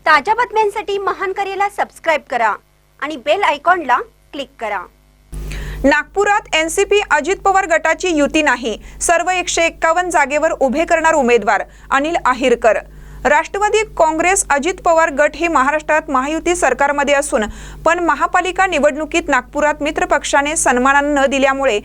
ताज्या बातम्यांसाठी महान करेला सबस्क्राइब करा आणि बेल आयकॉनला क्लिक करा। नागपुरात एनसीपी अजित पवार गटाची युती नाही, सर्व 151 जागेवर उभे करणार उमेदवार अनिल अहिरकर। राष्ट्रवादी काँग्रेस अजित पवार गट हे महाराष्ट्रात महायुती सरकारमध्ये असून पण महापालिका निवडणुकीत नागपुरात मित्र पक्षाने सन्मान न दिल्यामुळे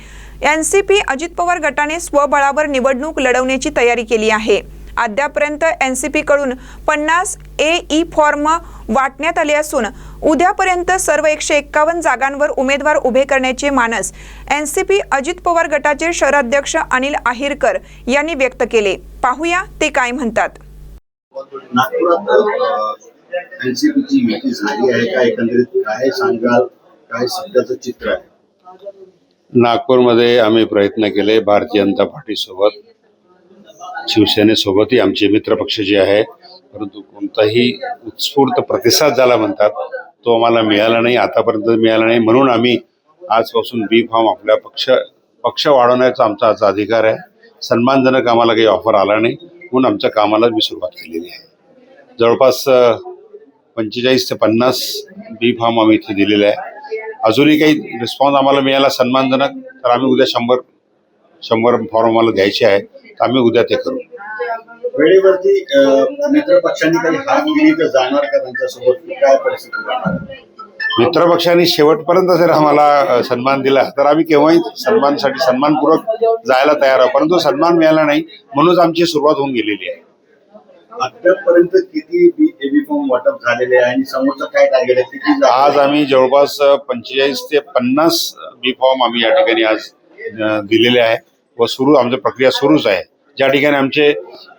एनसीपी अजित पवार गटाने स्वबळावर निवडणूक लढवण्याची तयारी केली आहे। अद्यापर्यंत एनसीपी कडून 50 ए फॉर्म वाटण्यात आले असून उद्यापर्यंत सर्व 151 जागांवर उमेदवार उभे करण्याचे मानस एनसीपी अजित पवार गटाचे शहराध्यक्ष अनिल अहिरकर यांनी व्यक्त केले। पाहूया ते काय म्हणतात। नागपुरात एनसीपीची युती झाली आहे का, एकंदरीत काय सांगाल, काय सध्याचं चित्र आहे? नागपूरमध्ये आम्ही प्रयत्न केले, भारतीय जनता पार्टी सोबत शिवसेनेसोबतही आमचे मित्रपक्ष जे आहे, परंतु कोणताही उत्स्फूर्त प्रतिसाद ज्याला म्हणतात तो आम्हाला मिळाला नाही, आतापर्यंत मिळाला नाही। म्हणून आम्ही आजपासून बी फॉर्म आपल्या पक्ष वाढवण्याचा आमचा आज अधिकार आहे। सन्मानजनक आम्हाला काही ऑफर आला नाही, म्हणून आमच्या कामाला मी सुरुवात केलेली आहे। जवळपास 45 ते 50 बी फॉर्म आम्ही इथे दिलेले आहे। अजूनही काही रिस्पॉन्स आम्हाला मिळाला सन्मानजनक तर आम्ही उद्या 100 फॉर्म आम्हाला द्यायचे आहे, तर आम्ही उद्या ते करू। वेळेवरती मित्र पक्षांनी काही हात दिली तर जाणार का त्यांच्यासोबत, काय परिस्थिती राहणार? मित्रपक्षांनी शेवटपर्यंत जर आम्हाला सन्मान दिला तर आम्ही केव्हाही सन्मानसाठी सन्मानपूर्वक जायला तयार आहोत, परंतु सन्मान मिळाला नाही म्हणूनच आमची सुरुवात होऊन गेलेली आहे। आतापर्यंत किती एबी फॉर्म वाटप झालेले आहे आणि समोरचं काय टार्गेट आहे, किती? आज आम्ही जवळपास 45 ते 50 बी फॉर्म आम्ही या ठिकाणी आज दिलेले आहे व आमची प्रक्रिया सुरूच आहे। ज्या ठिकाणी आमचे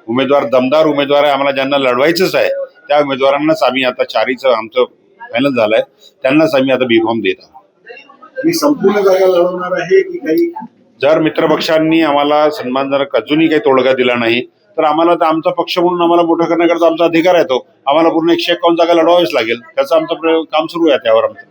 उमेदवार दमदार उमेदवार आहे, आम्हाला ज्यांना लढवायचंच आहे त्या उमेदवारांनाच आम्ही आता 4चं आमचं फायनल झालंय, त्यांनाच आम्ही आता बी फॉर्म देत आहोत। मी संपूर्ण जागा लढवणार आहे की काही? जर मित्रपक्षांनी आम्हाला सन्मानजनक अजूनही काही तोडगा दिला नाही तर आम्हाला तर आमचा पक्ष म्हणून आम्हाला मोठा करण्याकरता आमचा अधिकार आहे, तो आम्हाला पूर्ण 151 जागा लढवावीच लागेल। त्याचं आमचं काम सुरू आहे, त्यावर आमचं